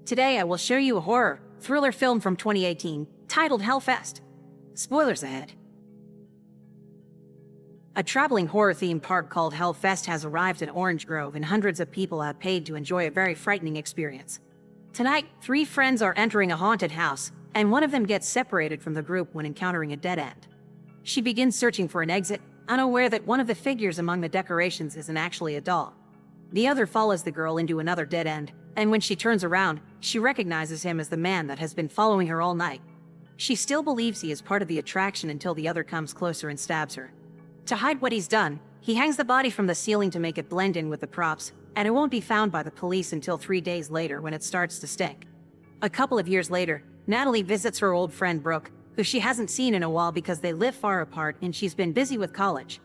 Today I will show you a horror thriller film from 2018 titled Hellfest. Spoilers ahead. A traveling horror theme park called Hellfest has arrived at Orange Grove, and hundreds of people have paid to enjoy a very frightening experience. Tonight, 3 friends are entering a haunted house, and one of them gets separated from the group when encountering a dead end. She begins searching for an exit, unaware that one of the figures among the decorations isn't actually a doll. The other follows the girl into another dead end, and when she turns around, she recognizes him as the man that has been following her all night. She still believes he is part of the attraction until the other comes closer and stabs her. To hide what he's done, he hangs the body from the ceiling to make it blend in with the props, and it won't be found by the police until 3 days later when it starts to stink. A couple of years later, Natalie visits her old friend Brooke, who she hasn't seen in a while because they live far apart and she's been busy with college.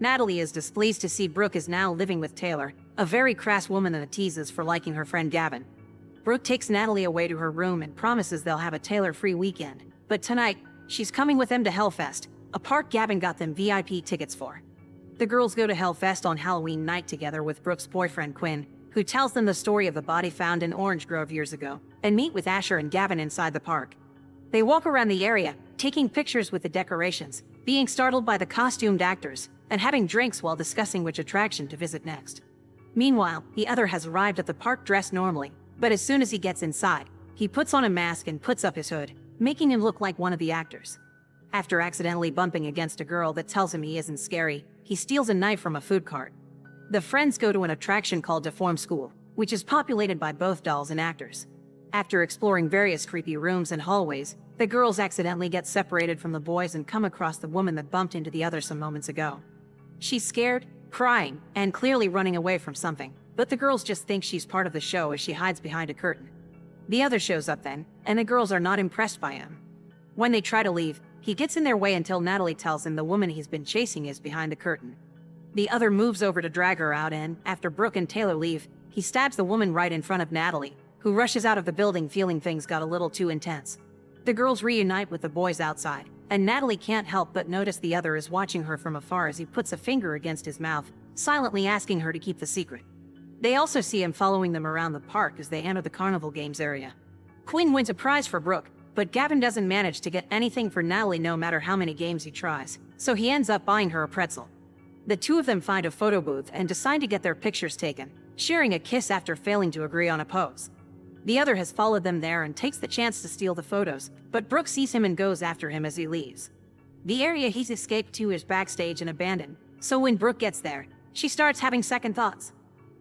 Natalie is displeased to see Brooke is now living with Taylor, a very crass woman that teases for liking her friend Gavin. Brooke takes Natalie away to her room and promises they'll have a Taylor-free weekend, but tonight, she's coming with them to Hellfest, a park Gavin got them VIP tickets for. The girls go to Hellfest on Halloween night together with Brooke's boyfriend Quinn, who tells them the story of the body found in Orange Grove years ago, and meet with Asher and Gavin inside the park. They walk around the area, taking pictures with the decorations, being startled by the costumed actors, and having drinks while discussing which attraction to visit next. Meanwhile, the other has arrived at the park dressed normally, but as soon as he gets inside, he puts on a mask and puts up his hood, making him look like one of the actors. After accidentally bumping against a girl that tells him he isn't scary, he steals a knife from a food cart. The friends go to an attraction called Deform School, which is populated by both dolls and actors. After exploring various creepy rooms and hallways, the girls accidentally get separated from the boys and come across the woman that bumped into the other some moments ago. She's scared, crying, and clearly running away from something, but the girls just think she's part of the show as she hides behind a curtain. The other shows up then, and the girls are not impressed by him. When they try to leave, he gets in their way until Natalie tells him the woman he's been chasing is behind the curtain. The other moves over to drag her out, and after Brooke and Taylor leave, he stabs the woman right in front of Natalie, who rushes out of the building feeling things got a little too intense. The girls reunite with the boys outside, and Natalie can't help but notice the other is watching her from afar as he puts a finger against his mouth, silently asking her to keep the secret. They also see him following them around the park as they enter the carnival games area. Quinn wins a prize for Brooke, but Gavin doesn't manage to get anything for Natalie no matter how many games he tries, so he ends up buying her a pretzel. The two of them find a photo booth and decide to get their pictures taken, sharing a kiss after failing to agree on a pose. The other has followed them there and takes the chance to steal the photos, but Brooke sees him and goes after him as he leaves. The area he's escaped to is backstage and abandoned, so when Brooke gets there, she starts having second thoughts.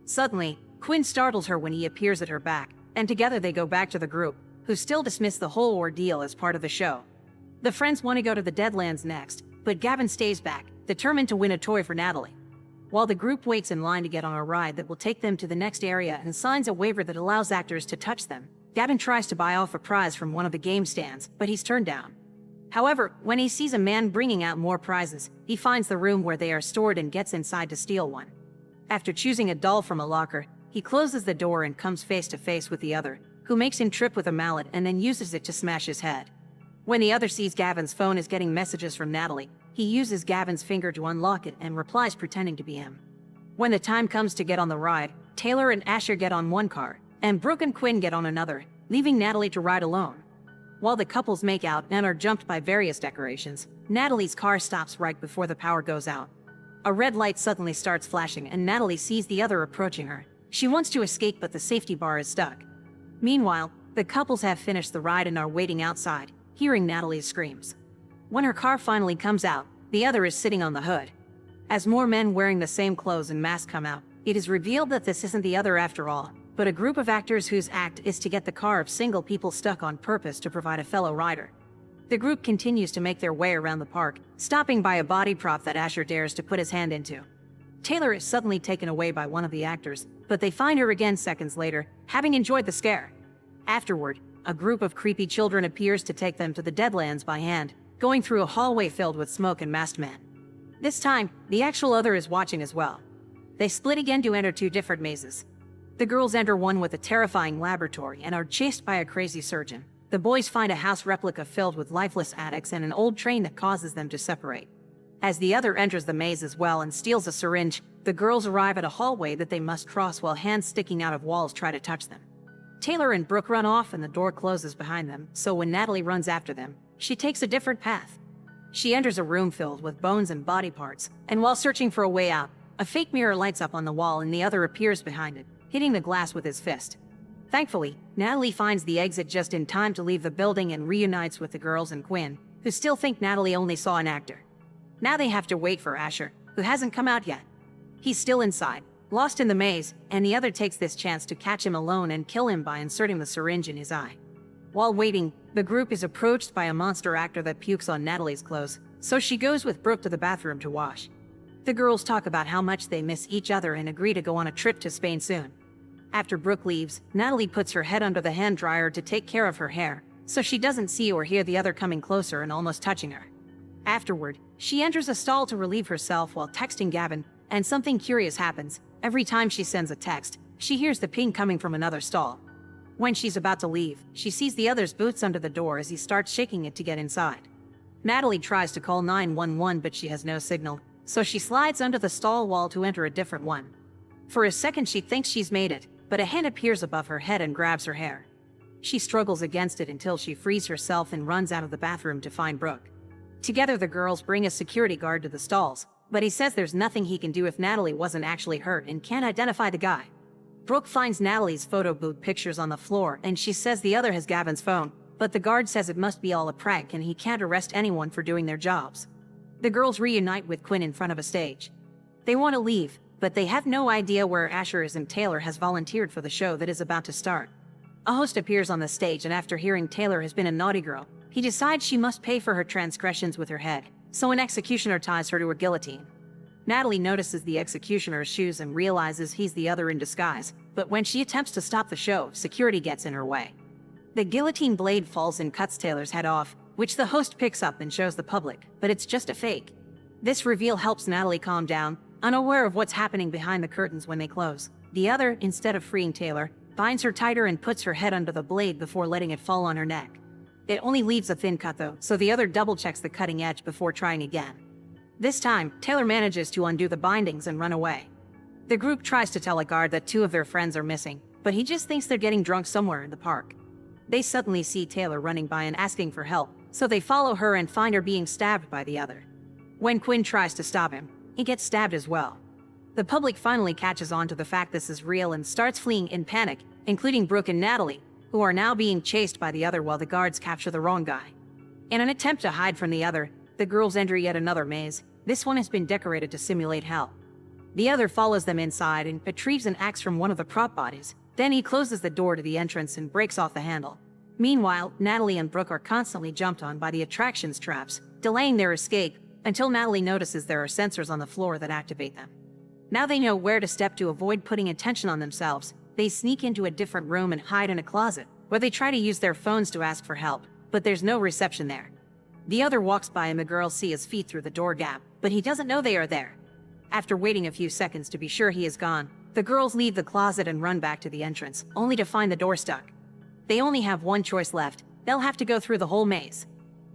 Suddenly, Quinn startles her when he appears at her back, and together they go back to the group, who still dismiss the whole ordeal as part of the show. The friends want to go to the Deadlands next, but Gavin stays back, determined to win a toy for Natalie. While the group waits in line to get on a ride that will take them to the next area and signs a waiver that allows actors to touch them, Gavin tries to buy off a prize from one of the game stands, but he's turned down. However, when he sees a man bringing out more prizes, he finds the room where they are stored and gets inside to steal one. After choosing a doll from a locker, he closes the door and comes face to face with the other, who makes him trip with a mallet and then uses it to smash his head. When the other sees Gavin's phone is getting messages from Natalie, he uses Gavin's finger to unlock it and replies pretending to be him. When the time comes to get on the ride, Taylor and Asher get on one car, and Brooke and Quinn get on another, leaving Natalie to ride alone. While the couples make out and are jumped by various decorations, Natalie's car stops right before the power goes out. A red light suddenly starts flashing and Natalie sees the other approaching her. She wants to escape, but the safety bar is stuck. Meanwhile, the couples have finished the ride and are waiting outside, hearing Natalie's screams. When her car finally comes out, the other is sitting on the hood. As more men wearing the same clothes and masks come out, it is revealed that this isn't the other after all, but a group of actors whose act is to get the car of single people stuck on purpose to provide a fellow rider. The group continues to make their way around the park, stopping by a body prop that Asher dares to put his hand into. Taylor is suddenly taken away by one of the actors, but they find her again seconds later, having enjoyed the scare. Afterward, a group of creepy children appears to take them to the Deadlands by hand, going through a hallway filled with smoke and masked men. This time, the actual other is watching as well. They split again to enter 2 different mazes. The girls enter one with a terrifying laboratory and are chased by a crazy surgeon. The boys find a house replica filled with lifeless addicts and an old train that causes them to separate. As the other enters the maze as well and steals a syringe, the girls arrive at a hallway that they must cross while hands sticking out of walls try to touch them. Taylor and Brooke run off and the door closes behind them, so when Natalie runs after them, she takes a different path. She enters a room filled with bones and body parts, and while searching for a way out, a fake mirror lights up on the wall and the other appears behind it, hitting the glass with his fist. Thankfully, Natalie finds the exit just in time to leave the building and reunites with the girls and Quinn, who still think Natalie only saw an actor. Now they have to wait for Asher, who hasn't come out yet. He's still inside, lost in the maze, and the other takes this chance to catch him alone and kill him by inserting the syringe in his eye. While waiting, the group is approached by a monster actor that pukes on Natalie's clothes, so she goes with Brooke to the bathroom to wash. The girls talk about how much they miss each other and agree to go on a trip to Spain soon. After Brooke leaves, Natalie puts her head under the hand dryer to take care of her hair, so she doesn't see or hear the other coming closer and almost touching her. Afterward, she enters a stall to relieve herself while texting Gavin, and something curious happens. Every time she sends a text, she hears the ping coming from another stall. When she's about to leave, she sees the other's boots under the door as he starts shaking it to get inside. Natalie tries to call 911, but she has no signal, so she slides under the stall wall to enter a different one. For a second she thinks she's made it, but a hand appears above her head and grabs her hair. She struggles against it until she frees herself and runs out of the bathroom to find Brooke. Together the girls bring a security guard to the stalls, but he says there's nothing he can do if Natalie wasn't actually hurt and can't identify the guy. Brooke finds Natalie's photo booth pictures on the floor and she says the other has Gavin's phone, but the guard says it must be all a prank and he can't arrest anyone for doing their jobs. The girls reunite with Quinn in front of a stage. They want to leave, but they have no idea where Asher is and Taylor has volunteered for the show that is about to start. A host appears on the stage and after hearing Taylor has been a naughty girl, he decides she must pay for her transgressions with her head, so an executioner ties her to a guillotine. Natalie notices the executioner's shoes and realizes he's the other in disguise, but when she attempts to stop the show, security gets in her way. The guillotine blade falls and cuts Taylor's head off, which the host picks up and shows the public, but it's just a fake. This reveal helps Natalie calm down, unaware of what's happening behind the curtains when they close. The other, instead of freeing Taylor, binds her tighter and puts her head under the blade before letting it fall on her neck. It only leaves a thin cut though, so the other double-checks the cutting edge before trying again. This time, Taylor manages to undo the bindings and run away. The group tries to tell a guard that two of their friends are missing, but he just thinks they're getting drunk somewhere in the park. They suddenly see Taylor running by and asking for help, so they follow her and find her being stabbed by the other. When Quinn tries to stop him, he gets stabbed as well. The public finally catches on to the fact this is real and starts fleeing in panic, including Brooke and Natalie, who are now being chased by the other while the guards capture the wrong guy. In an attempt to hide from the other, the girls enter yet another maze. This one has been decorated to simulate hell. The other follows them inside and retrieves an axe from one of the prop bodies. Then he closes the door to the entrance and breaks off the handle. Meanwhile, Natalie and Brooke are constantly jumped on by the attraction's traps, delaying their escape until Natalie notices there are sensors on the floor that activate them. Now they know where to step to avoid putting attention on themselves. They sneak into a different room and hide in a closet, where they try to use their phones to ask for help, but there's no reception there. The other walks by and the girls see his feet through the door gap, but he doesn't know they are there. After waiting a few seconds to be sure he is gone, the girls leave the closet and run back to the entrance, only to find the door stuck. They only have one choice left. They'll have to go through the whole maze.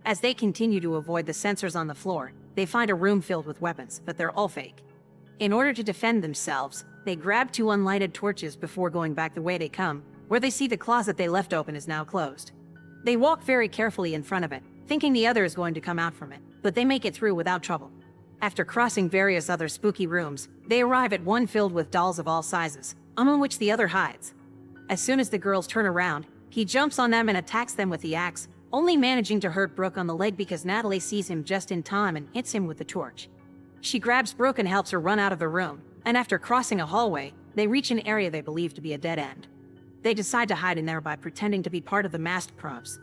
As they continue to avoid the sensors on the floor, they find a room filled with weapons, but they're all fake. In order to defend themselves, they grab two unlighted torches before going back the way they come, where they see the closet they left open is now closed. They walk very carefully in front of it, thinking the other is going to come out from it, but they make it through without trouble. After crossing various other spooky rooms, they arrive at one filled with dolls of all sizes, among which the other hides. As soon as the girls turn around, he jumps on them and attacks them with the axe, only managing to hurt Brooke on the leg because Natalie sees him just in time and hits him with the torch. She grabs Brooke and helps her run out of the room, and after crossing a hallway, they reach an area they believe to be a dead end. They decide to hide in there by pretending to be part of the masked props.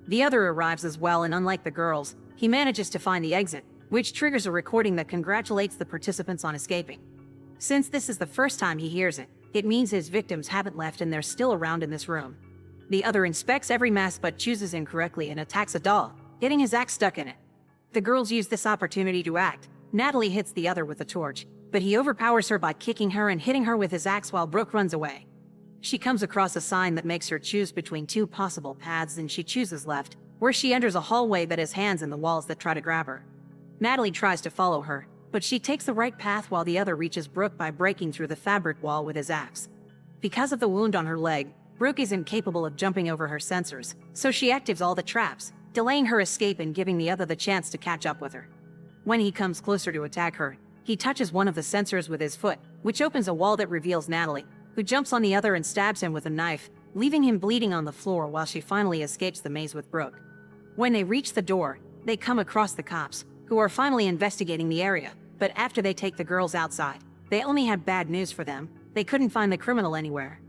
The other arrives as well, and unlike the girls, he manages to find the exit, which triggers a recording that congratulates the participants on escaping. Since this is the first time he hears it, it means his victims haven't left and they're still around in this room. The other inspects every mask but chooses incorrectly and attacks a doll, getting his axe stuck in it. The girls use this opportunity to act. Natalie hits the other with a torch, but he overpowers her by kicking her and hitting her with his axe while Brooke runs away. She comes across a sign that makes her choose between two possible paths and she chooses left, where she enters a hallway that has hands in the walls that try to grab her. Natalie tries to follow her, but she takes the right path while the other reaches Brooke by breaking through the fabric wall with his axe. Because of the wound on her leg, Brooke is incapable of jumping over her sensors, so she activates all the traps, delaying her escape and giving the other the chance to catch up with her. When he comes closer to attack her, he touches one of the sensors with his foot, which opens a wall that reveals Natalie, who jumps on the other and stabs him with a knife, leaving him bleeding on the floor while she finally escapes the maze with Brooke. When they reach the door, they come across the cops, who are finally investigating the area, but after they take the girls outside, they only have bad news for them. They couldn't find the criminal anywhere.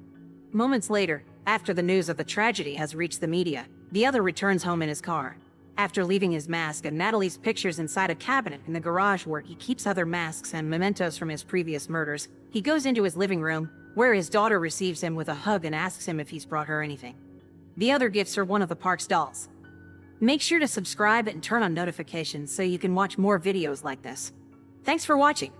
Moments later, after the news of the tragedy has reached the media, the other returns home in his car. After leaving his mask and Natalie's pictures inside a cabinet in the garage where he keeps other masks and mementos from his previous murders, he goes into his living room, where his daughter receives him with a hug and asks him if he's brought her anything. The other gifts her one of the park's dolls. Make sure to subscribe and turn on notifications so you can watch more videos like this. Thanks for watching.